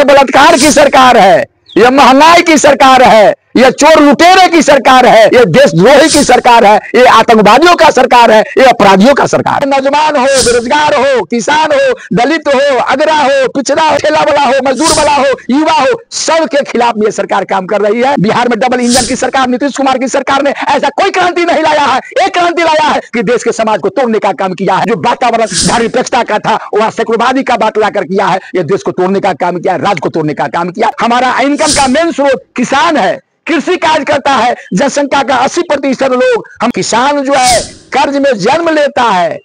ये बलात्कार की सरकार है, ये महंगाई की सरकार है, ये चोर लुटेरे की सरकार है, ये देशद्रोही की सरकार है, ये आतंकवादियों का सरकार है, ये अपराधियों का सरकार है। नौजवान हो, बेरोजगार हो, किसान हो, दलित हो, अगरा हो, पिछड़ा हो, ठेला वाला हो, मजदूर वाला हो, युवा हो, सबके खिलाफ ये सरकार काम कर रही है। बिहार में डबल इंजन की सरकार, नीतीश कुमार की सरकार ने ऐसा कोई क्रांति नहीं लाया है। एक क्रांति लाया है कि देश के समाज को तोड़ने का काम किया है। जो वातावरण धर्मनिरपेक्षता का था वह सेकुलरवादी का बात लाकर किया है। ये देश को तोड़ने का काम किया, राज्य को तोड़ने का काम किया। हमारा इनकम का मेन स्रोत किसान है, कृषि कार्य करता है। जनसंख्या का 80% लोग, हम किसान जो है कर्ज में जन्म लेता है,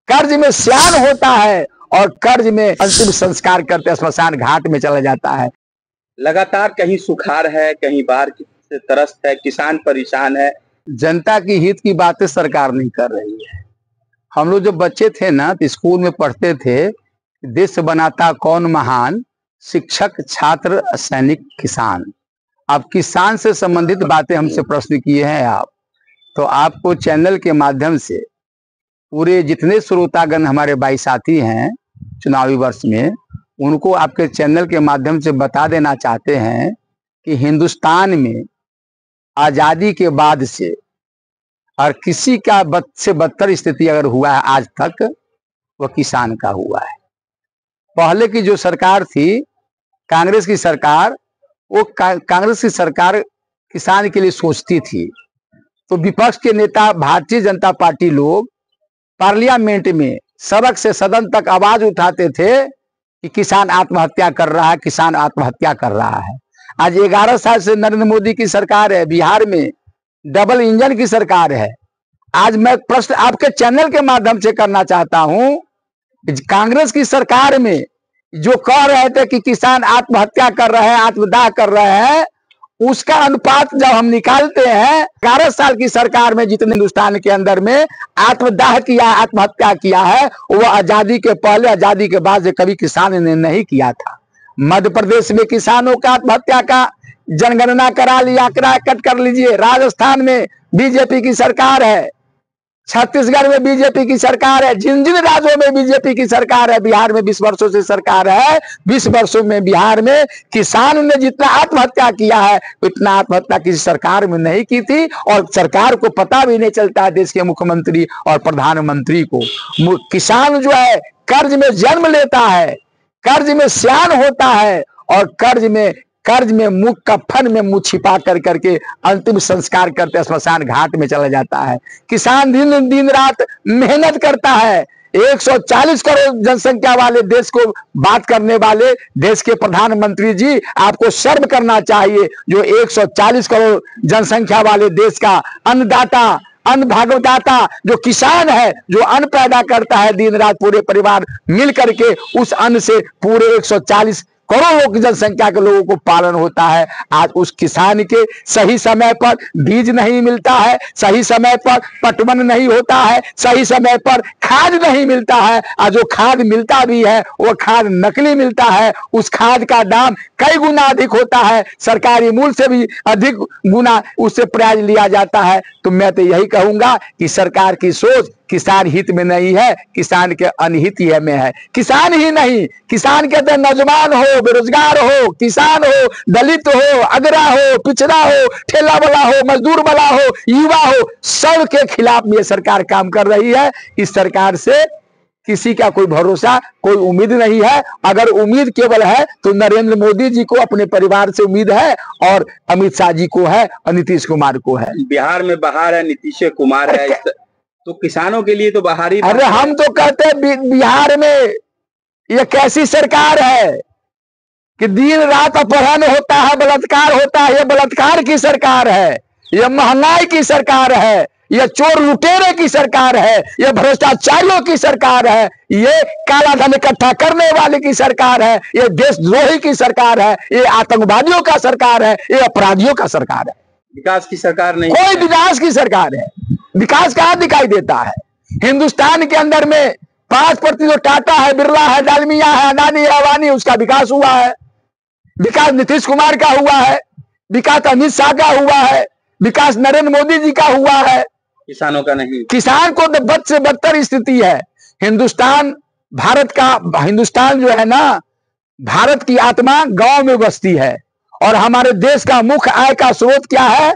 कर्ज में सयान होता है और कर्ज में अंतिम संस्कार करते स्मशान घाट में चला जाता है। लगातार कहीं सुखाड़ है, कहीं बाढ़ से त्रस्त है, किसान परेशान है। जनता की हित की बातें सरकार नहीं कर रही है। हम लोग जब बच्चे थे ना तो स्कूल में पढ़ते थे, देश बनाता कौन महान, शिक्षक छात्र सैनिक किसान। अब किसान से संबंधित बातें हमसे प्रश्न किए हैं आप, तो आपको चैनल के माध्यम से पूरे जितने श्रोतागण हमारे भाई साथी हैं चुनावी वर्ष में, उनको आपके चैनल के माध्यम से बता देना चाहते हैं कि हिंदुस्तान में आजादी के बाद से और किसी का से बदतर स्थिति अगर हुआ है आज तक, वह किसान का हुआ है। पहले की जो सरकार थी कांग्रेस की सरकार, वो कांग्रेस की सरकार किसान के लिए सोचती थी, तो विपक्ष के नेता भारतीय जनता पार्टी लोग पार्लियामेंट में सड़क से सदन तक आवाज उठाते थे कि किसान आत्महत्या कर रहा है, किसान आत्महत्या कर रहा है। आज 11 साल से नरेंद्र मोदी की सरकार है, बिहार में डबल इंजन की सरकार है। आज मैं प्रश्न आपके चैनल के माध्यम से करना चाहता हूं, कांग्रेस की सरकार में जो कह रहे थे कि किसान आत्महत्या कर रहे हैं, आत्मदाह कर रहे हैं, उसका अनुपात जब हम निकालते हैं 11 साल की सरकार में जितने हिंदुस्तान के अंदर में आत्मदाह किया, आत्महत्या किया है, वो आजादी के पहले आजादी के बाद से कभी किसान ने नहीं किया था। मध्य प्रदेश में किसानों का आत्महत्या का जनगणना करा लिया, आंकड़ा कट कर लीजिए। राजस्थान में बीजेपी की सरकार है, छत्तीसगढ़ में बीजेपी की सरकार है, जिन जिन राज्यों में बीजेपी की सरकार है, बिहार में 20 वर्षों से सरकार है। 20 वर्षों में बिहार में किसान ने जितना आत्महत्या किया है उतना आत्महत्या किसी सरकार में नहीं की थी, और सरकार को पता भी नहीं चलता है, देश के मुख्यमंत्री और प्रधानमंत्री को। किसान जो है कर्ज में जन्म लेता है, कर्ज में सयान होता है और कर्ज में मुख कफन में मुंह छिपा कर करके अंतिम संस्कार करते स्मशान घाट में चला जाता है। किसान दिन रात मेहनत करता है। 140 करोड़ जनसंख्या वाले देश को बात करने वाले देश के प्रधानमंत्री जी, आपको शर्म करना चाहिए। जो 140 करोड़ जनसंख्या वाले देश का अन्नदाता, अन्न भागवदाता जो किसान है, जो अन्न पैदा करता है दिन रात पूरे परिवार मिल करके, उस अन्न से पूरे 140 करोड़ों की जनसंख्या के लोगों को पालन होता है। आज उस किसान के सही समय पर बीज नहीं मिलता है, सही समय पर पटवन नहीं होता है, सही समय पर खाद नहीं मिलता है, और जो खाद मिलता भी है वो खाद नकली मिलता है। उस खाद का दाम कई गुना अधिक होता है, सरकारी मूल्य से भी अधिक गुना उससे प्राइस लिया जाता है। तो मैं तो यही कहूंगा कि सरकार की सोच किसान हित में नहीं है, किसान के अनहित में है। किसान ही नहीं, किसान कहते हैं नौजवान हो, बेरोजगार हो, किसान हो, दलित हो, अगरा हो, पिछड़ा हो, ठेला वाला हो, मजदूर वाला हो, युवा हो, सबके खिलाफ ये सरकार काम कर रही है। इस सरकार से किसी का कोई भरोसा, कोई उम्मीद नहीं है। अगर उम्मीद केवल है तो नरेंद्र मोदी जी को, अपने परिवार से उम्मीद है, और अमित शाह जी को है, और नीतीश कुमार को है। बिहार में बहार है, नीतीश कुमार है, तो किसानों के लिए तो बहार ही। अरे हम तो कहते हैं बिहार में ये कैसी सरकार है कि दिन रात अपहरण होता है, बलात्कार होता है। ये बलात्कार की सरकार है, ये महंगाई की सरकार है, ये चोर लुटेरे की सरकार है, ये भ्रष्टाचारियों की सरकार है, ये काला धन इकट्ठा करने वाले की सरकार है, ये देशद्रोही की सरकार है, ये आतंकवादियों का सरकार है, ये अपराधियों का सरकार है। विकास की सरकार नहीं, कोई विकास की सरकार है। विकास कहाँ दिखाई देता है? हिंदुस्तान के अंदर में 5% जो टाटा है, बिरला है, डालमिया है, अडानी है, अवानी, उसका विकास हुआ है। विकास नीतीश कुमार का हुआ है, विकास अमित शाह का हुआ है, विकास नरेंद्र मोदी जी का हुआ है, किसानों का नहीं। किसान को तो बद से बदतर स्थिति है। हिंदुस्तान भारत का, हिंदुस्तान जो है ना भारत की आत्मा गांव में बसती है और हमारे देश का मुख्य आय का स्रोत क्या है?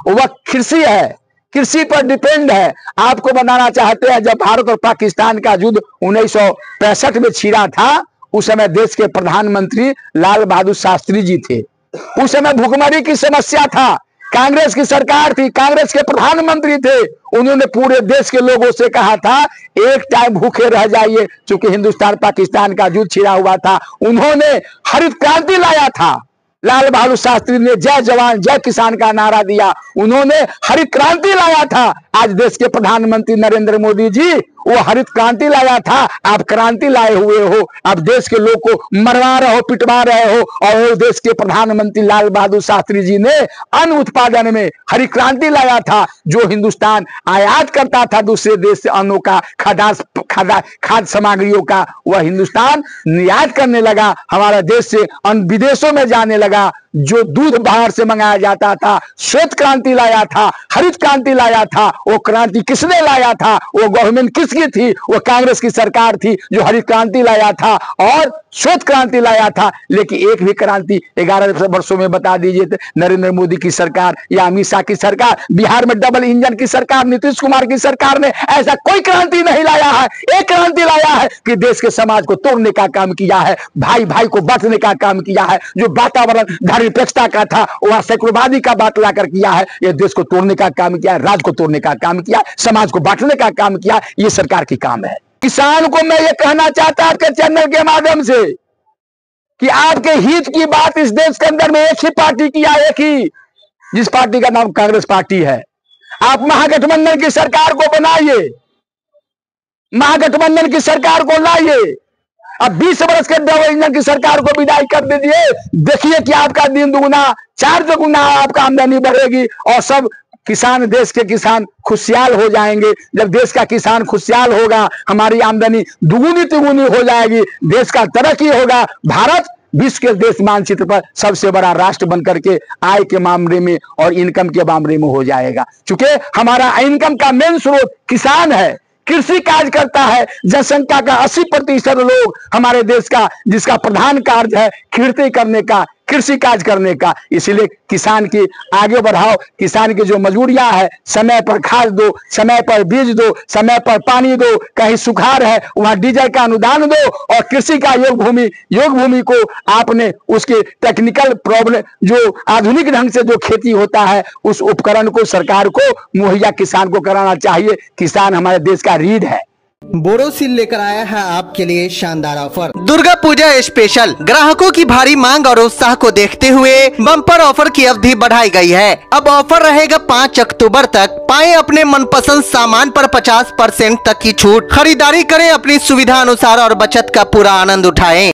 वह कृषि है, कृषि पर डिपेंड है। आपको बताना चाहते हैं, जब भारत और पाकिस्तान का युद्ध 1965 में छिड़ा था, उस समय देश के प्रधानमंत्री लाल बहादुर शास्त्री जी थे। उस समय भुखमरी की समस्या था, कांग्रेस की सरकार थी, कांग्रेस के प्रधानमंत्री थे। उन्होंने पूरे देश के लोगों से कहा था एक टाइम भूखे रह जाइए, क्योंकि हिंदुस्तान पाकिस्तान का युद्ध छिड़ा हुआ था। उन्होंने हरित क्रांति लाया था। लाल बहादुर शास्त्री ने जय जवान जय किसान का नारा दिया, उन्होंने हरित क्रांति लाया था। आज देश के प्रधानमंत्री नरेंद्र मोदी जी वो हरित क्रांति लाया था, आप क्रांति लाए हुए हो। आप देश के लोग को मरवा रहे हो, पिटवा रहे हो। और वो देश के प्रधानमंत्री लाल बहादुर शास्त्री जी ने अन्न उत्पादन में हरित क्रांति लाया था। जो हिंदुस्तान आयात करता था दूसरे देश से अन्नों का, खाद्य सामग्रियों का, वह हिंदुस्तान निर्यात करने लगा। हमारा देश से अन्न विदेशों में जाने लगा। जो दूध बाहर से मंगाया जाता था, श्वेत क्रांति लाया था, हरित क्रांति लाया था। वो क्रांति किसने लाया था? वो गवर्नमेंट किसकी थी? वो कांग्रेस की सरकार थी जो हरित क्रांति लाया था और श्वेत क्रांति लाया था। लेकिन एक भी क्रांति 11 वर्षों में बता दीजिए, नरेंद्र मोदी की सरकार या अमित शाह की सरकार, बिहार में डबल इंजन की सरकार, नीतीश कुमार की सरकार ने ऐसा कोई क्रांति नहीं लाया है। एक क्रांति लाया है कि देश के समाज को तोड़ने का काम किया है, भाई भाई को बांटने का काम किया है। जो वातावरण धर्मनिरपेक्षता का था वह सेकुलरवादी का बात लाकर किया है। यह देश को तोड़ने का काम किया है, राज्य को तोड़ने का काम किया है, समाज को बांटने का काम किया है। ये सरकार की काम है। किसान को मैं ये कहना चाहता आपके चैनल के माध्यम से कि आपके हित की बात इस देश के अंदर में एक ही पार्टी किया, एक ही, जिस पार्टी का नाम कांग्रेस पार्टी है। आप महागठबंधन की सरकार को बनाइए, महागठबंधन की सरकार को लाइए। अब 20 वर्ष के डबल इंजन की सरकार को विदाई कर दीजिए। देखिए कि आपका दिन दुगुना 4 गुना आपका आमदनी बढ़ेगी और सब किसान, देश के किसान खुशहाल हो जाएंगे। जब देश का किसान खुशहाल होगा, हमारी आमदनी दुगुनी तिगुनी हो जाएगी, देश का तरक्की होगा। भारत विश्व के देश मानचित्र पर सबसे बड़ा राष्ट्र बनकर के आय के मामले में और इनकम के मामले में हो जाएगा। क्योंकि हमारा इनकम का मेन स्रोत किसान है, कृषि कार्य करता है। जनसंख्या का 80% लोग हमारे देश का, जिसका प्रधान कार्य है खेती करने का, कृषि कार्य करने का। इसीलिए किसान की आगे बढ़ाओ। किसान की जो मजबूरियां है, समय पर खाद दो, समय पर बीज दो, समय पर पानी दो। कहीं सुखाड़ है वहां डीजल का अनुदान दो। और कृषि का योग भूमि को आपने उसके टेक्निकल प्रॉब्लम, जो आधुनिक ढंग से जो खेती होता है, उस उपकरण को सरकार को मुहैया किसान को कराना चाहिए। किसान हमारे देश का रीढ़ है। बोरोसिल लेकर आया है आपके लिए शानदार ऑफर। दुर्गा पूजा स्पेशल ग्राहकों की भारी मांग और उत्साह को देखते हुए बम्पर ऑफर की अवधि बढ़ाई गई है। अब ऑफर रहेगा 5 अक्टूबर तक। पाएं अपने मनपसंद सामान पर 50% तक की छूट। खरीदारी करें अपनी सुविधा अनुसार और बचत का पूरा आनंद उठाएं।